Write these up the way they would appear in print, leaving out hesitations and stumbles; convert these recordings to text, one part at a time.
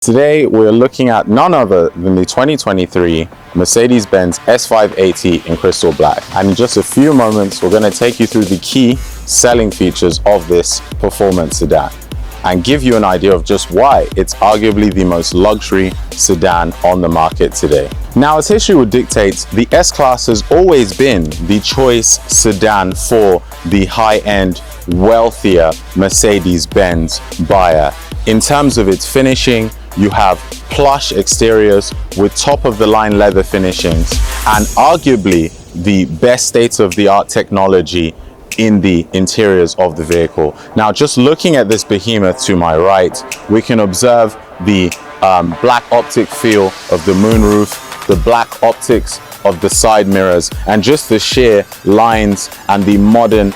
Today we're looking at none other than the 2023 Mercedes-Benz S580 in crystal black, and in just a few moments we're going to take you through the key selling features of this performance sedan and give you an idea of just why it's arguably the most luxury sedan on the market today. Now, as history would dictate, the S-Class has always been the choice sedan for the high-end, wealthier Mercedes-Benz buyer. In terms of its finishing, you have plush exteriors with top-of-the-line leather finishings and arguably the best state-of-the-art technology in the interiors of the vehicle. Now, just looking at this behemoth to my right, we can observe the black optic feel of the moonroof, the black optics of the side mirrors, and just the sheer lines and the modern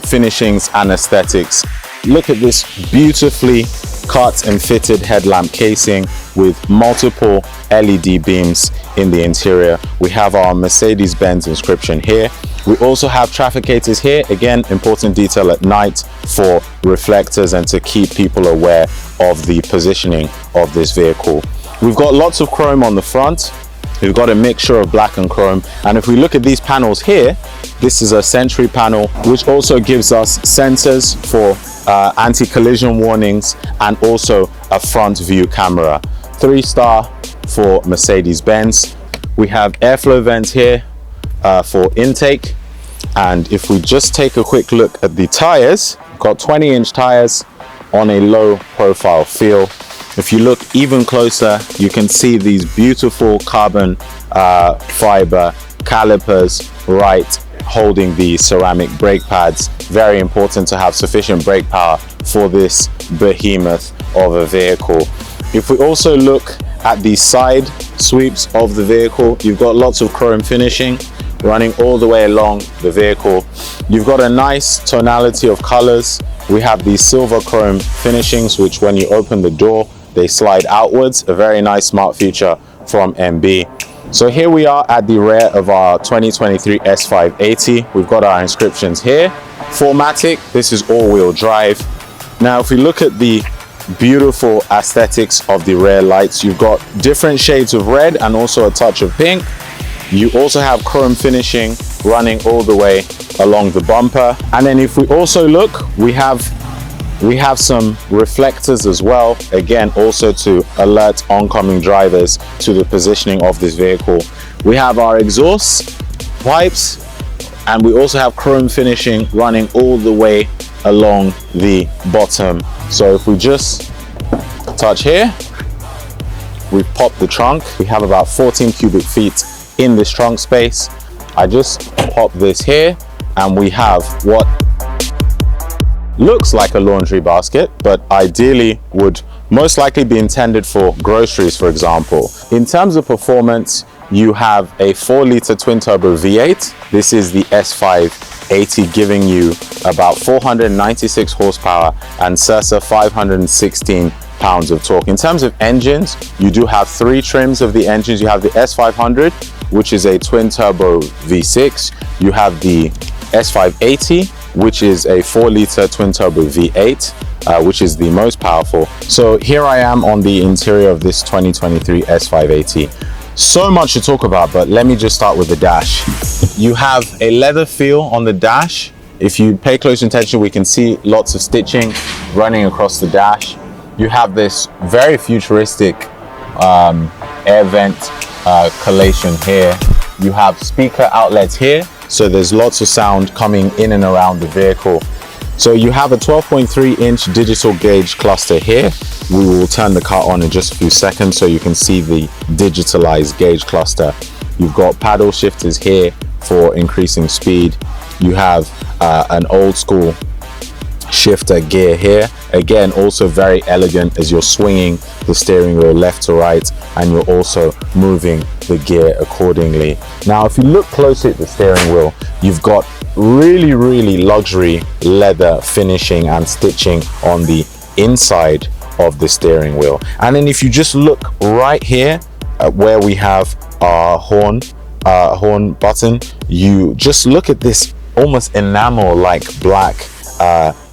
finishings and aesthetics. Look at this beautifully cut and fitted headlamp casing with multiple LED beams in the interior. We have our Mercedes-Benz inscription here. We also have trafficators here. Again, important detail at night for reflectors and to keep people aware of the positioning of this vehicle. We've got lots of chrome on the front. We've got a mixture of black and chrome. And if we look at these panels here, this is a Sentry panel, which also gives us sensors for anti-collision warnings and also a front view camera. 3-star for Mercedes-Benz. We have airflow vents here for intake. And if we just take a quick look at the tires, we've got 20-inch tires on a low profile feel. If you look even closer, you can see these beautiful carbon fiber calipers right holding the ceramic brake pads. Very important to have sufficient brake power for this behemoth of a vehicle. If we also look at the side sweeps of the vehicle, you've got lots of chrome finishing running all the way along the vehicle. You've got a nice tonality of colors. We have these silver chrome finishings, which when you open the door, they slide outwards. A very nice smart feature from MB. So here we are at the rear of our 2023 S580. We've got our inscriptions here. 4matic, this is all-wheel drive. Now, if we look at the beautiful aesthetics of the rear lights, you've got different shades of red and also a touch of pink. You also have chrome finishing running all the way along the bumper. And then if we also look, we have some reflectors as well, again also to alert oncoming drivers to the positioning of this vehicle. We have our exhaust pipes, and we also have chrome finishing running all the way along the bottom. So if we just touch here, we've popped the trunk. We have about 14 cubic feet in this trunk space. I just pop this here and we have what looks like a laundry basket, but ideally would most likely be intended for groceries, for example. In terms of performance, you have a 4-liter twin-turbo V8. This is the S580, giving you about 496 horsepower and circa 516 pounds of torque. In terms of engines, you do have 3 trims of the engines. You have the S500, which is a twin-turbo V6. You have the S580, which is a 4-liter twin-turbo V8, which is the most powerful. So here I am on the interior of this 2023 S580. So much to talk about, but let me just start with the dash. You have a leather feel on the dash. If you pay close attention, we can see lots of stitching running across the dash. You have this very futuristic air vent collation here. You have speaker outlets here, so there's lots of sound coming in and around the vehicle. So you have a 12.3-inch digital gauge cluster here. We will turn the car on in just a few seconds so you can see the digitalized gauge cluster. You've got paddle shifters here for increasing speed. You have an old school shifter gear here. Again, also very elegant as you're swinging the steering wheel left to right and you're also moving the gear accordingly. Now, if you look closely at the steering wheel, you've got really luxury leather finishing and stitching on the inside of the steering wheel. And then if you just look right here at where we have our horn button, you just look at this almost enamel like black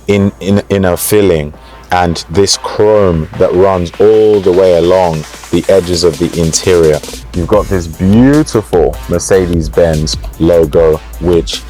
inner filling. and this chrome that runs all the way along the edges of the interior. You've got this beautiful Mercedes-Benz logo, which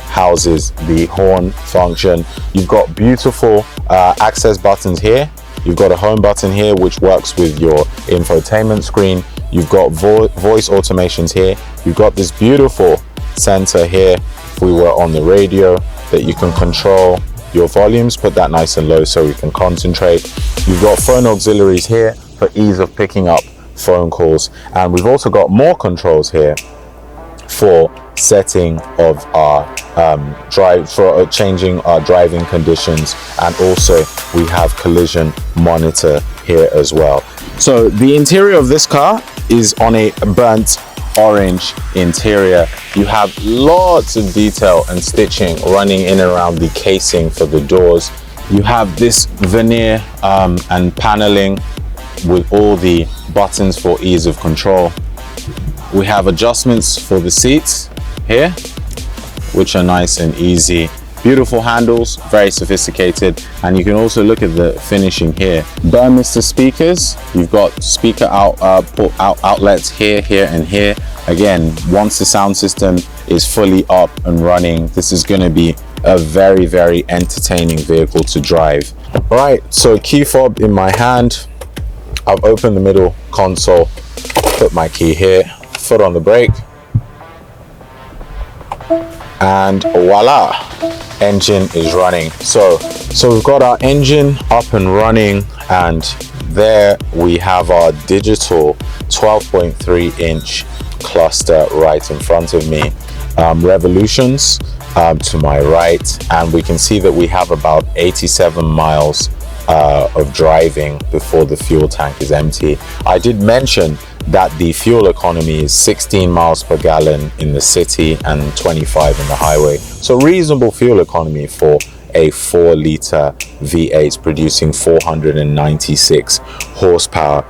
houses the horn function. You've got beautiful access buttons here. You've got a home button here, which works with your infotainment screen. You've got voice automations here. You've got this beautiful center here, if we were on the radio, that you can control your volumes, put that nice and low so we can concentrate. You've got phone auxiliaries here for ease of picking up phone calls. And we've also got more controls here for setting of our changing our driving conditions, and also we have collision monitor here as well. So the interior of this car is on a burnt orange interior. You have lots of detail and stitching running in and around the casing for the doors. You have this veneer and paneling with all the buttons for ease of control. We have adjustments for the seats here, which are nice and easy. Beautiful handles, very sophisticated. And you can also look at the finishing here. Burmester speakers, you've got speaker outlets here, here, and here. Again, once the sound system is fully up and running, this is going to be a very, very entertaining vehicle to drive. All right, so key fob in my hand. I've opened the middle console, put my key here, foot on the brake, and voila, engine is running. So we've got our engine up and running, and there we have our digital 12.3-inch cluster right in front of me. Revolutions to my right, and we can see that we have about 87 miles of driving before the fuel tank is empty. I did mention that the fuel economy is 16 miles per gallon in the city and 25 in the highway. So reasonable fuel economy for a 4-liter V8 producing 496 horsepower.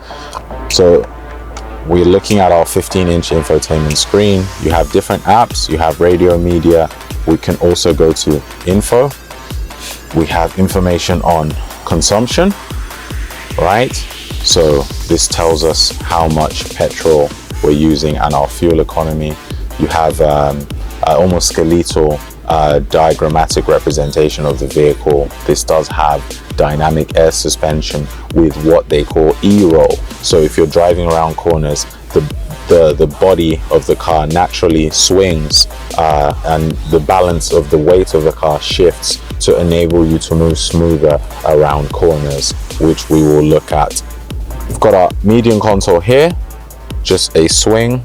So we're looking at our 15-inch infotainment screen. You have different apps, you have radio media. We can also go to info. We have information on consumption, right? So this tells us how much petrol we're using and our fuel economy. You have almost skeletal diagrammatic representation of the vehicle. This does have dynamic air suspension with what they call E-roll. So if you're driving around corners, the body of the car naturally swings and the balance of the weight of the car shifts to enable you to move smoother around corners, which we will look at. We've got our medium console here, just a swing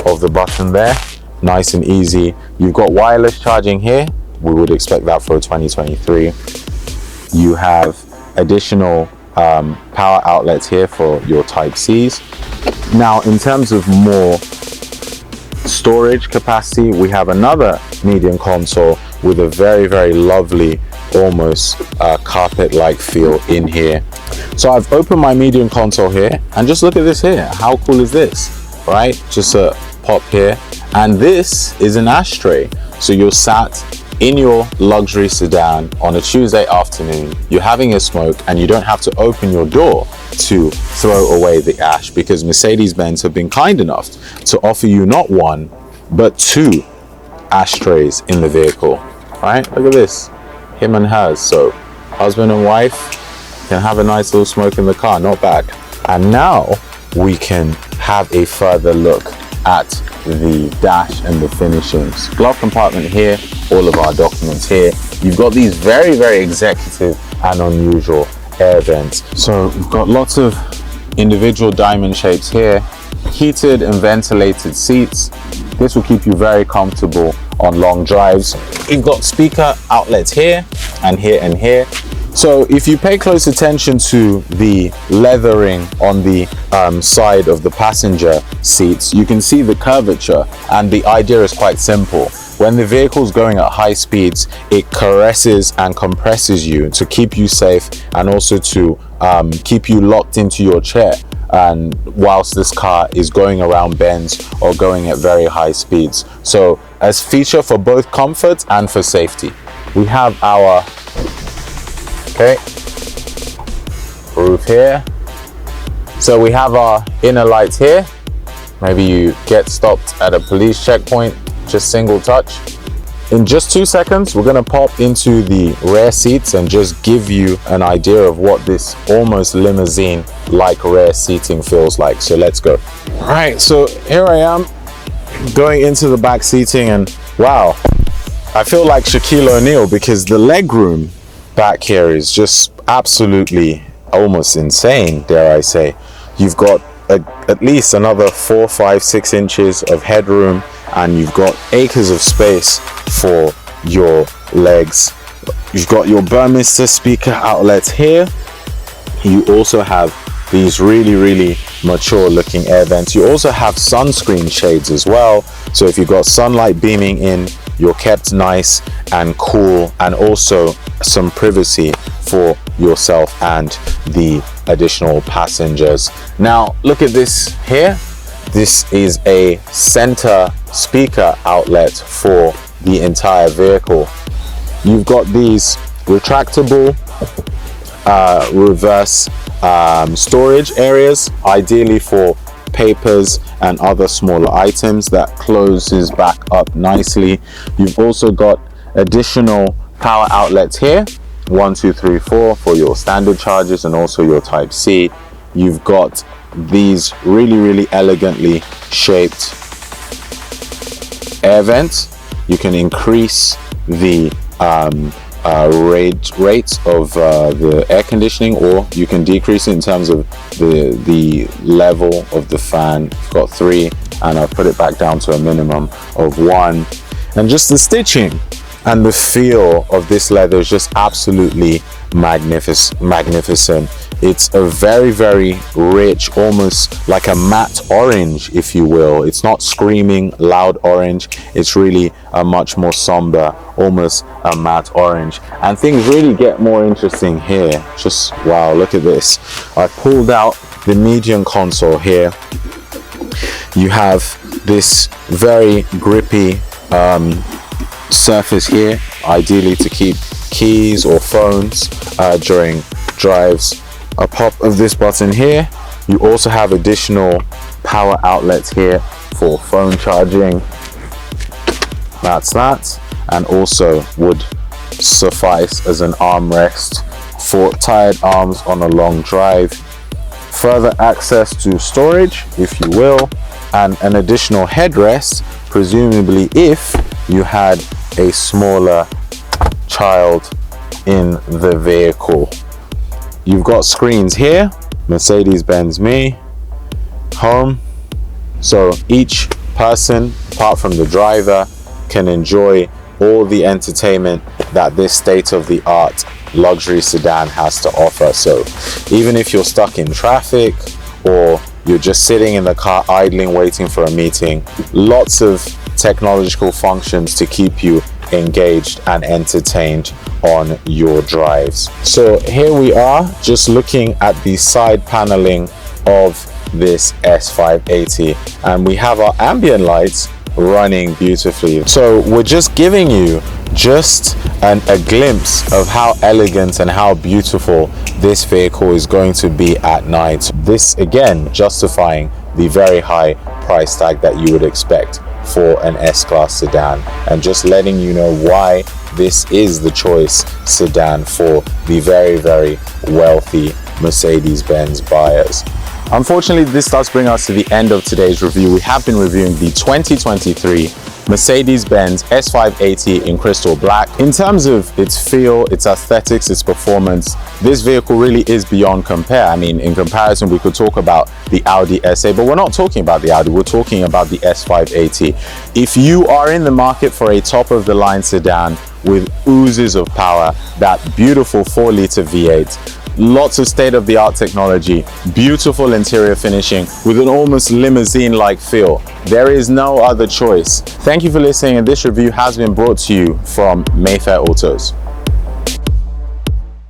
of the button there, nice and easy. You've got wireless charging here. We would expect that for a 2023. You have additional power outlets here for your Type-Cs. Now, in terms of more storage capacity, we have another medium console with a very, very lovely, almost carpet-like feel in here. So I've opened my medium console here, and just look at this here. How cool is this, right? Just a pop here, and this is an ashtray. So you're sat in your luxury sedan on a Tuesday afternoon, you're having a smoke, and you don't have to open your door to throw away the ash, because Mercedes-Benz have been kind enough to offer you not one, but 2 ashtrays in the vehicle, right? Look at this, him and hers. So husband and wife can have a nice little smoke in the car, not bad. And now we can have a further look at the dash and the finishings. Glove compartment here, all of our documents here. You've got these very, very executive and unusual air vents. So we've got lots of individual diamond shapes here, heated and ventilated seats. This will keep you very comfortable on long drives. You've got speaker outlets here and here and here. So if you pay close attention to the leathering on the side of the passenger seats, you can see the curvature, and the idea is quite simple. When the vehicle's going at high speeds, it caresses and compresses you to keep you safe, and also to keep you locked into your chair, and whilst this car is going around bends or going at very high speeds. So as feature for both comfort and for safety, we have our roof here. So we have our inner lights here. Maybe you get stopped at a police checkpoint, just single touch. In just 2 seconds, we're gonna pop into the rear seats and just give you an idea of what this almost limousine-like rear seating feels like. So let's go. All right, so here I am going into the back seating, and wow, I feel like Shaquille O'Neal because the legroom back here is just absolutely almost insane, dare I say. You've got at least another 4, 5, 6 inches of headroom, and you've got acres of space for your legs. You've got your Burmester speaker outlets here. You also have these really mature looking air vents. You also have sunscreen shades as well, so if you've got sunlight beaming in, you're kept nice and cool, and also some privacy for yourself and the additional passengers. Now look at this here. This is a center speaker outlet for the entire vehicle. You've got these retractable reverse storage areas, ideally for papers and other smaller items, that closes back up nicely. You've also got additional power outlets here, 1, 2, 3, 4 for your standard chargers and also your type C. You've got these really elegantly shaped air vents. You can increase the rates of the air conditioning, or you can decrease it in terms of the level of the fan. You've got 3, and I've put it back down to a minimum of 1. And just the stitching and the feel of this leather is just absolutely magnificent. It's a very rich, almost like a matte orange, if you will. It's not screaming loud orange. It's really a much more somber, almost a matte orange. And things really get more interesting here. Just wow, look at this. I pulled out the median console here. You have this very grippy surface here, ideally to keep keys or phones during drives. A pop of this button here. You also have additional power outlets here for phone charging. That's that, and also would suffice as an armrest for tired arms on a long drive. Further access to storage, if you will, and an additional headrest, presumably if you had a smaller child in the vehicle. You've got screens here, Mercedes-Benz Me, Home, so each person, apart from the driver, can enjoy all the entertainment that this state-of-the-art luxury sedan has to offer. So even if you're stuck in traffic or you're just sitting in the car idling waiting for a meeting, lots of technological functions to keep you engaged and entertained on your drives. So here we are, just looking at the side paneling of this S580, and we have our ambient lights running beautifully. So we're just giving you just a glimpse of how elegant and how beautiful this vehicle is going to be at night. This again justifying the very high price tag that you would expect for an S-Class sedan, and just letting you know why this is the choice sedan for the very wealthy Mercedes-Benz buyers. Unfortunately, this does bring us to the end of today's review. We have been reviewing the 2023 Mercedes-Benz S580 in crystal black. In terms of its feel, its aesthetics, its performance, this vehicle really is beyond compare. I mean, in comparison, we could talk about the Audi SA, but we're not talking about the Audi, we're talking about the S580. If you are in the market for a top-of-the-line sedan with oozes of power, that beautiful 4-liter V8, lots of state-of-the-art technology, beautiful interior finishing with an almost limousine-like feel, there is no other choice. Thank you for listening, and this review has been brought to you from Mayfair Autos.